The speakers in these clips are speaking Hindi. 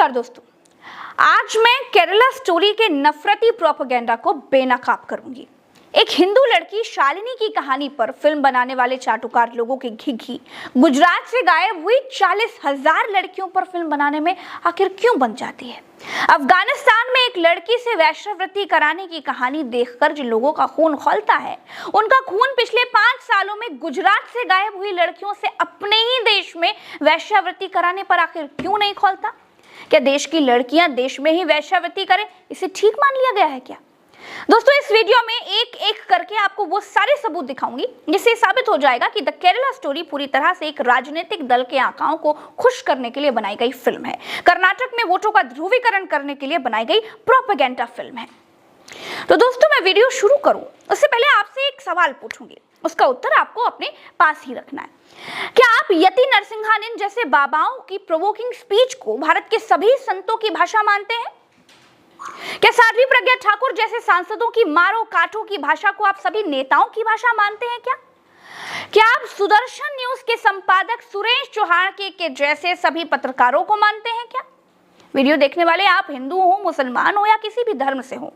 नमस्कार दोस्तों, आज मैं केरला स्टोरी के नफरती प्रोपेगेंडा को बेनकाब करूंगी। एक हिंदू लड़की शालिनी की कहानी पर फिल्म बनाने वाले चाटुकार लोगों की घिघी गुजरात से गायब हुई 40,000 लड़कियों पर फिल्म बनाने में आखिर क्यों बन जाती है। अफगानिस्तान में एक लड़की से वेश्यावृत्ति कराने की कहानी देखकर जो लोगों का खून खौलता है, उनका खून पिछले 5 सालों में गुजरात से गायब हुई लड़कियों से अपने ही देश में वेश्यावृत्ति कराने पर आखिर क्यों नहीं खौलता। क्या देश की लड़कियां देश में ही वेश्यावृत्ति करें, इसे ठीक मान लिया गया है क्या? दोस्तों, इस वीडियो में एक एक करके आपको वो सारे सबूत दिखाऊंगी जिससे साबित हो जाएगा कि द केरला स्टोरी पूरी तरह से एक राजनीतिक दल के आकाओं को खुश करने के लिए बनाई गई फिल्म है। कर्नाटक में वोटों का ध्रुवीकरण करने के लिए बनाई गई प्रोपेगेंडा फिल्म है। तो दोस्तों, मैं वीडियो शुरू करूं उससे पहले आपसे एक सवाल पूछूंगी, उसका उत्तर आपको अपने पास ही रखना है। क्या आप यति नरसिंहानंद जैसे बाबाओं की प्रोवोकिंग स्पीच को भारत के सभी संतों की भाषा मानते हैं? क्या साध्वी प्रज्ञा ठाकुर जैसे सांसदों की मारो काटो की भाषा को आप सभी नेताओं की भाषा मानते हैं क्या आप सुदर्शन न्यूज के संपादक सुरेश चौहान के जैसे सभी पत्रकारों को मानते हैं क्या? वीडियो देखने वाले आप हिंदू हो, मुसलमान हो या किसी भी धर्म से हो,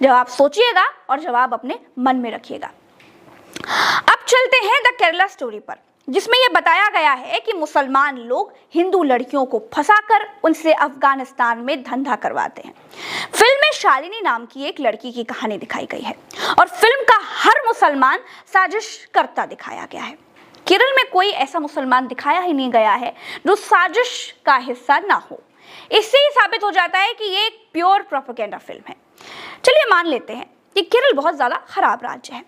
जवाब सोचिएगा और जवाब अपने मन में रखिएगा। अब चलते हैं द केरला स्टोरी पर, जिसमें यह बताया गया है कि मुसलमान लोग हिंदू लड़कियों को फंसाकर उनसे अफगानिस्तान में धंधा करवाते हैं। फिल्म में शालिनी नाम की एक लड़की की कहानी दिखाई गई है और फिल्म का हर मुसलमान साजिश करता दिखाया गया है। केरल में कोई ऐसा मुसलमान दिखाया ही नहीं गया है जो साजिश का हिस्सा ना हो। इससे ही साबित हो जाता है कि ये एक प्योर प्रोपेगेंडा फिल्म है। चलिए मान लेते हैं कि केरल बहुत ज्यादा खराब राज्य है,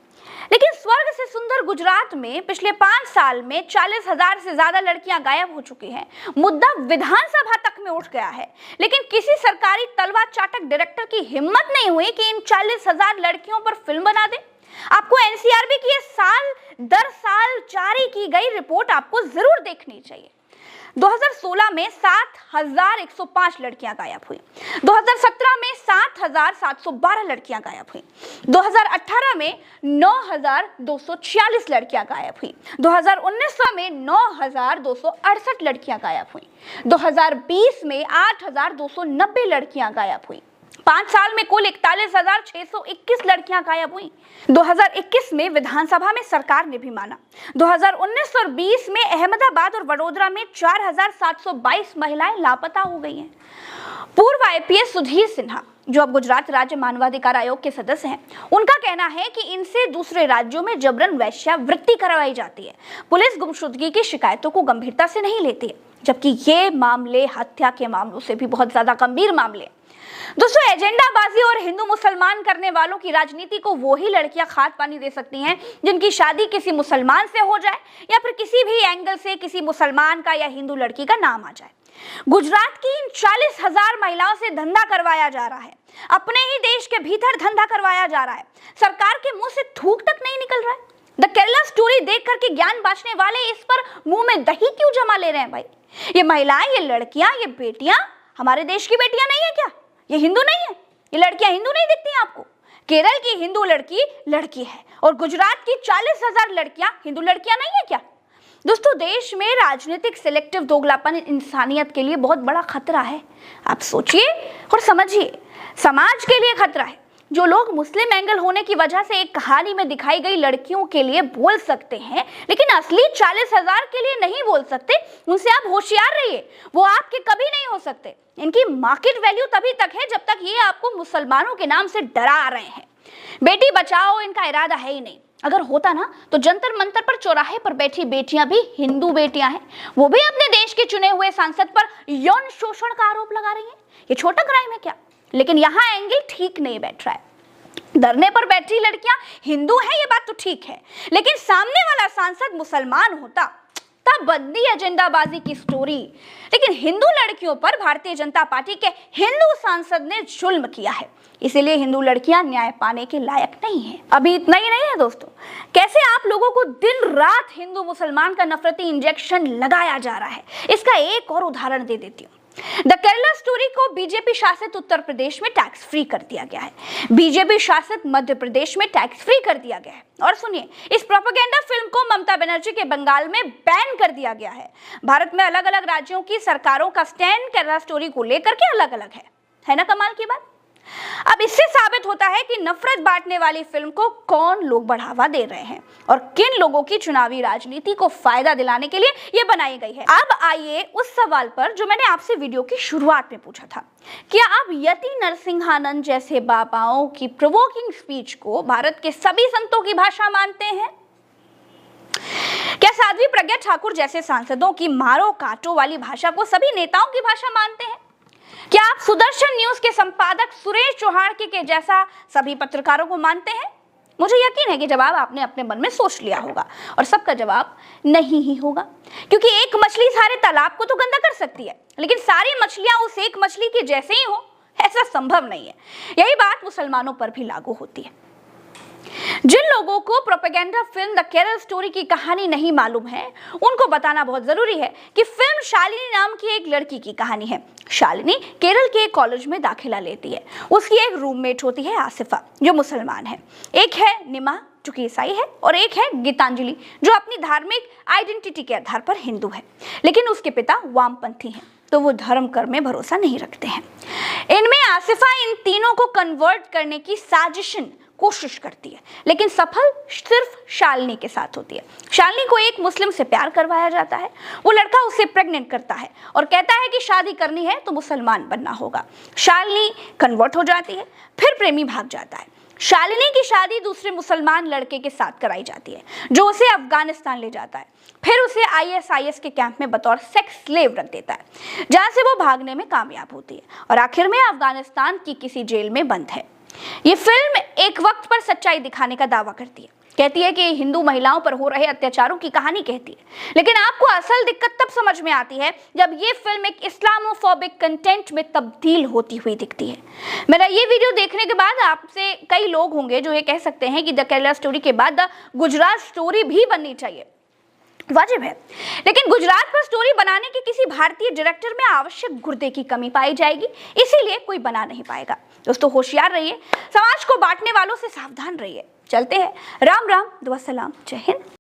लेकिन स्वर्ग से सुंदर गुजरात में पिछले 5 साल में 40,000 से ज्यादा लड़कियां गायब हो चुकी हैं। मुद्दा विधानसभा तक में उठ गया है, लेकिन किसी सरकारी तलवा चाटक डायरेक्टर की हिम्मत नहीं हुई कि इन 40,000 लड़कियों पर फिल्म बना दे। आपको एनसीआरबी की साल दर साल जारी की गई रिपोर्ट आपको जरूर देखनी चाहिए। 2016 में 7,105 लड़कियां गायब हुई, 2017 में 7,712 लड़कियां गायब हुई, 2018 में 9,246 लड़कियां गायब हुई, 2019 में 9,268 लड़कियां गायब हुई, 2020 में 8,290 लड़कियां गायब हुई। 5 साल में कुल 41,621 लड़कियां गायब हुई। 2021 में विधानसभा में सरकार ने भी माना। 2019 और 20 में अहमदाबाद और वडोदरा में 4,722 महिलाएं लापता हो गई हैं। पूर्व आईपीएस सुधीर सिन्हा, जो अब गुजरात राज्य मानवाधिकार आयोग के सदस्य हैं, उनका कहना है कि इनसे दूसरे राज्यों में जबरन वेश्यावृत्ति करवाई जाती है। पुलिस गुमशुदगी की शिकायतों को गंभीरता से नहीं लेती है, जबकि ये मामले हत्या के मामलों से भी बहुत ज्यादा गंभीर मामले। दोस्तों, एजेंडाबाजी और हिंदू मुसलमान करने वालों की राजनीति को वो ही लड़कियां खाद पानी दे सकती हैं जिनकी शादी किसी मुसलमान से हो जाए या फिर किसी भी एंगल से किसी मुसलमान का या हिंदू लड़की का नाम आ जाए। गुजरात की इन 40,000 महिलाओं से धंधा करवाया जा रहा है, अपने ही देश के भीतर धंधा करवाया जा रहा है। सरकार के मुंह से थूक तक नहीं निकल रहा है। द केरला स्टोरी देख करके ज्ञान बांटने वाले इस पर मुंह में दही क्यों जमा ले रहे हैं भाई? ये महिलाएं, ये लड़कियां, ये बेटियां हमारे देश की बेटियां नहीं है क्या? ये हिंदू नहीं है? ये लड़कियां हिंदू नहीं दिखती हैं आपको? केरल की हिंदू लड़की लड़की है और गुजरात की 40,000 लड़कियां हिंदू लड़कियां नहीं है क्या? दोस्तों, देश में राजनीतिक सिलेक्टिव दोगलापन इंसानियत के लिए बहुत बड़ा खतरा है। आप सोचिए और समझिए, समाज के लिए खतरा है। जो लोग मुस्लिम एंगल होने की वजह से एक कहानी में दिखाई गई लड़कियों के लिए बोल सकते हैं, लेकिन असली 40,000 के लिए नहीं बोल सकते, उनसे आप होशियार रहिए, वो आपके कभी नहीं हो सकते। इनकी मार्केट वैल्यू तभी तक है जब तक ये आपको मुसलमानों के नाम से डरा रहे हैं। बेटी बचाओ इनका इरादा है ही नहीं। अगर होता ना तो जंतर मंतर पर चौराहे पर बैठी बेटियां भी हिंदू बेटियां हैं, वो भी अपने देश के चुने हुए सांसद पर यौन शोषण का आरोप लगा रही हैं। ये छोटा क्राइम है क्या? लेकिन यहाँ एंगल ठीक नहीं बैठ रहा है। धरने पर बैठी लड़कियां हिंदू हैं, ये बात तो ठीक है, लेकिन सामने वाला सांसद मुसलमान होता तब बनती एजेंडाबाजी की स्टोरी। लेकिन हिंदू लड़कियों पर भारतीय जनता पार्टी के हिंदू सांसद ने जुल्म किया है, इसीलिए हिंदू लड़कियां न्याय पाने के लायक नहीं है। अभी इतना ही नहीं है दोस्तों, कैसे आप लोगों को दिन रात हिंदू मुसलमान का नफरती इंजेक्शन लगाया जा रहा है, इसका एक और उदाहरण दे देती हूँ। द केरला स्टोरी को बीजेपी शासित उत्तर प्रदेश में टैक्स फ्री कर दिया गया है, बीजेपी शासित मध्य प्रदेश में टैक्स फ्री कर दिया गया है। और सुनिए, इस प्रोपेगेंडा फिल्म को ममता बनर्जी के बंगाल में बैन कर दिया गया है। भारत में अलग अलग राज्यों की सरकारों का स्टैंड केरला स्टोरी को लेकर के अलग अलग है ना कमाल की बात। अब इससे साबित होता है कि नफरत बांटने वाली फिल्म को कौन लोग बढ़ावा दे रहे हैं और किन लोगों की चुनावी राजनीति को फायदा दिलाने के लिए ये बनाई गई है। अब आइए उस सवाल पर जो मैंने आपसे वीडियो की शुरुआत में पूछा था, क्या आप यति नरसिंहानंद जैसे बाबाओं की प्रोवोकिंग स्पीच को भारत के सभी संतों की भाषा मानते हैं? क्या साध्वी प्रज्ञा ठाकुर जैसे सांसदों की मारो काटो वाली भाषा को सभी नेताओं की भाषा मानते हैं? क्या आप सुदर्शन न्यूज के संपादक सुरेश चौहान के जैसा सभी पत्रकारों को मानते हैं? मुझे यकीन है कि जवाब आपने अपने मन में सोच लिया होगा और सबका जवाब नहीं ही होगा, क्योंकि एक मछली सारे तालाब को तो गंदा कर सकती है, लेकिन सारी मछलियां उस एक मछली के जैसे ही हो, ऐसा संभव नहीं है। यही बात मुसलमानों पर भी लागू होती है। जिन लोगों को propaganda film the Kerala story की कहानी नहीं मालूम है, उनको बताना बहुत जरूरी है कि फिल्म शालिनी नाम की एक लड़की की कहानी है। शालिनी केरल के एक कॉलेज में दाखिला लेती है। उसकी एक रूममेट होती है आसिफा, जो मुसलमान है। एक है निमा, जो कि ईसाई है, और एक है गीतांजलि, जो अपनी धार्मिक आइडेंटिटी के आधार पर हिंदू है, लेकिन उसके पिता वामपंथी हैं, तो वो धर्म कर्म में भरोसा नहीं रखते हैं। इनमें आसिफा इन तीनों को कन्वर्ट करने की साजिशन कोशिश करती है, लेकिन सफल सिर्फ शालिनी के साथ होती है। शालिनी को एक मुस्लिम से प्यार करवाया जाता है। वो लड़का उसे प्रेग्नेंट करता है और कहता है कि शादी करनी है तो मुसलमान बनना होगा। शालिनी कन्वर्ट हो जाती है, फिर प्रेमी भाग जाता है। शालिनी की शादी दूसरे मुसलमान लड़के के साथ कराई जाती है, जो उसे अफगानिस्तान ले जाता है। फिर उसे ISIS के कैंप में बतौर सेक्स स्लेव रख देता है, जहां से वो भागने में कामयाब होती है और आखिर में अफगानिस्तान की किसी जेल में बंद है। ये फिल्म एक वक्त पर सच्चाई दिखाने का दावा करती है, कहती है कि हिंदू महिलाओं पर हो रहे अत्याचारों की कहानी कहती है, लेकिन आपको असल दिक्कत तब समझ में आती है जब ये फिल्म एक इस्लामोफोबिक कंटेंट में तब्दील होती हुई दिखती है। मेरा ये वीडियो देखने के बाद आपसे कई लोग होंगे जो ये कह सकते हैं कि द केरला स्टोरी के बाद द गुजरात स्टोरी भी बननी चाहिए। वाजिब है, लेकिन गुजरात पर स्टोरी बनाने के किसी भारतीय डायरेक्टर में आवश्यक गुर्दे की कमी पाई जाएगी, इसीलिए कोई बना नहीं पाएगा। दोस्तों, होशियार रहिए, समाज को बांटने वालों से सावधान रहिए। चलते हैं। राम राम, दुआ सलाम, जय हिंद।